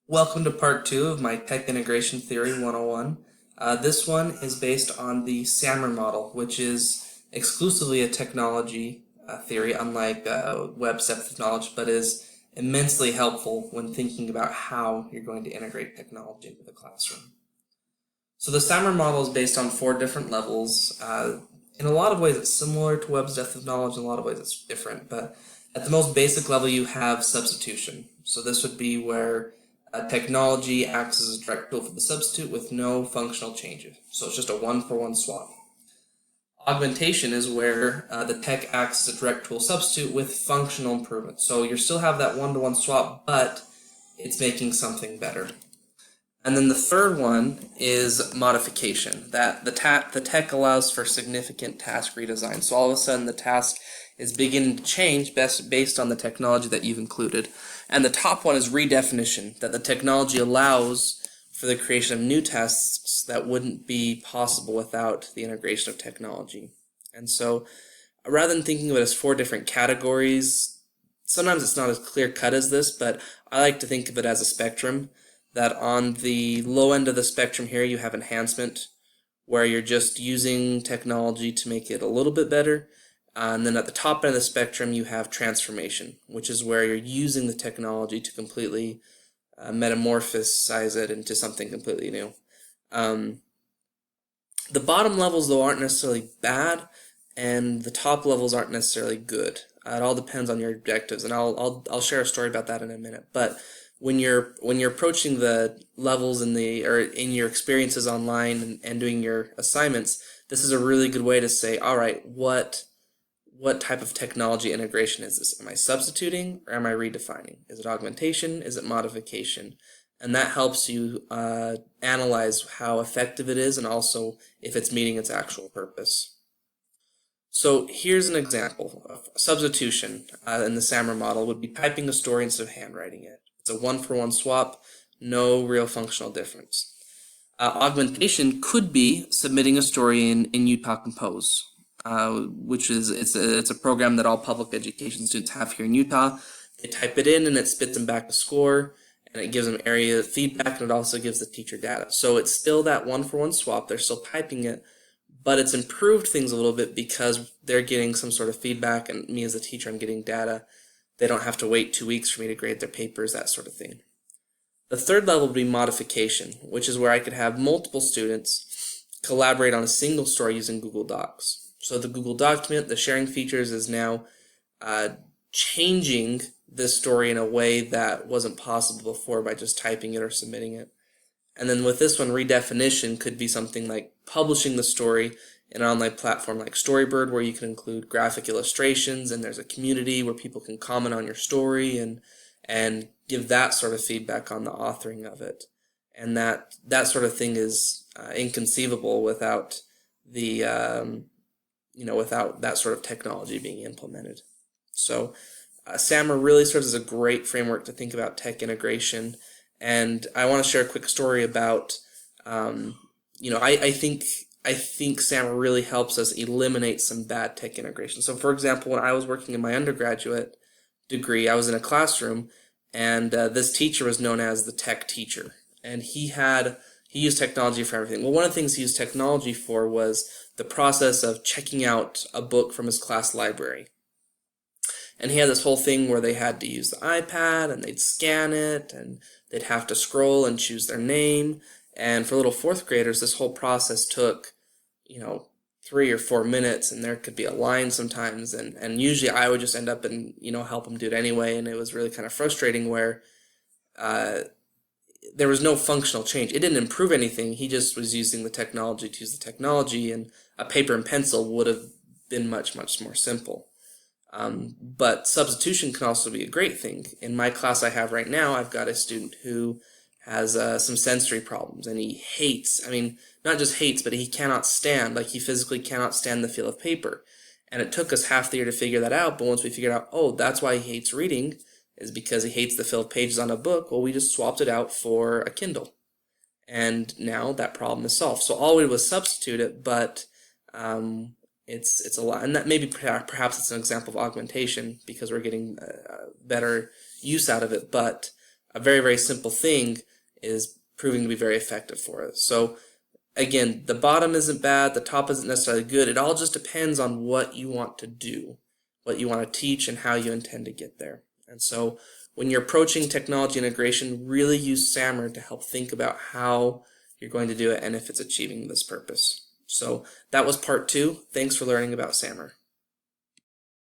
Welcome to part 2 of my Tech Integration Theory 101. This one is based on the SAMR model, which is exclusively a technology theory, unlike web depth of knowledge, but is immensely helpful when thinking about how you're going to integrate technology into the classroom. So the SAMR model is based on 4 different levels. In a lot of ways, it's similar to web depth of knowledge. In a lot of ways, it's different. But at the most basic level, you have substitution. So this would be where technology acts as a direct tool for the substitute with no functional changes. So it's just a one-for-one swap. Augmentation is where the tech acts as a direct tool substitute with functional improvement. So you still have that one-to-one swap, but it's making something better. And then the third one is modification. That the tech allows for significant task redesign. So all of a sudden the task is beginning to change based on the technology that you've included. And the top one is redefinition, that the technology allows for the creation of new tasks that wouldn't be possible without the integration of technology. And so rather than thinking of it as 4 different categories, sometimes it's not as clear cut as this, but I like to think of it as a spectrum. That on the low end of the spectrum here you have enhancement, where you're just using technology to make it a little bit better. And then at the top end of the spectrum you have transformation, which is where you're using the technology to completely metamorphosize it into something completely new. The bottom levels, though, aren't necessarily bad, and the top levels aren't necessarily good. It all depends on your objectives, and I'll share a story about that in a minute. But when you're approaching the levels in your experiences online and doing your assignments, this is a really good way to say, all right, what type of technology integration is this? Am I substituting or am I redefining? Is it augmentation? Is it modification? And that helps you analyze how effective it is and also if it's meeting its actual purpose. So here's an example of substitution in the SAMR model would be typing a story instead of handwriting it. It's a one-for-one swap, no real functional difference. Augmentation could be submitting a story in Utah Compose, which is it's a program that all public education students have here in Utah. They type it in and it spits them back a score, and it gives them area feedback, and it also gives the teacher data. So it's still that one-for-one swap. They're still typing it, but it's improved things a little bit because they're getting some sort of feedback, and me as a teacher, I'm getting data. They don't have to wait 2 weeks for me to grade their papers, that sort of thing. The third level would be modification, which is where I could have multiple students collaborate on a single story using Google Docs. So the Google document, the sharing features is now changing this story in a way that wasn't possible before by just typing it or submitting it. And then with this one, redefinition could be something like publishing the story in an online platform like Storybird, where you can include graphic illustrations, and there's a community where people can comment on your story and give that sort of feedback on the authoring of it. And that sort of thing is inconceivable without the without that sort of technology being implemented. So SAMR really serves as a great framework to think about tech integration. And I want to share a quick story about I think SAMR really helps us eliminate some bad tech integration. So for example, when I was working in my undergraduate degree, I was in a classroom, and this teacher was known as the tech teacher. And he used technology for everything. Well, one of the things he used technology for was the process of checking out a book from his class library. And he had this whole thing where they had to use the iPad, and they'd scan it, and they'd have to scroll and choose their name. And for little 4th graders, this whole process took 3 or 4 minutes, and there could be a line sometimes, and usually I would just end up and help them do it anyway, and it was really kind of frustrating where there was no functional change. It didn't improve anything. He just was using the technology to use the technology, and a paper and pencil would have been much, much more simple. But substitution can also be a great thing. In my class I have right now, I've got a student who has some sensory problems, and he hates, not just hates, but he cannot stand, he physically cannot stand the feel of paper. And it took us half the year to figure that out, but once we figured out, oh, that's why he hates reading, is because he hates the feel of pages on a book, well, we just swapped it out for a Kindle. And now that problem is solved. So all we did was substitute it, but it's a lot. And that maybe perhaps it's an example of augmentation because we're getting better use out of it, but a very, very simple thing is proving to be very effective for us. So again, the bottom isn't bad, the top isn't necessarily good. It all just depends on what you want to do, what you want to teach, and how you intend to get there. And so when you're approaching technology integration, really use SAMR to help think about how you're going to do it and if it's achieving this purpose. So that was part 2. Thanks for learning about SAMR.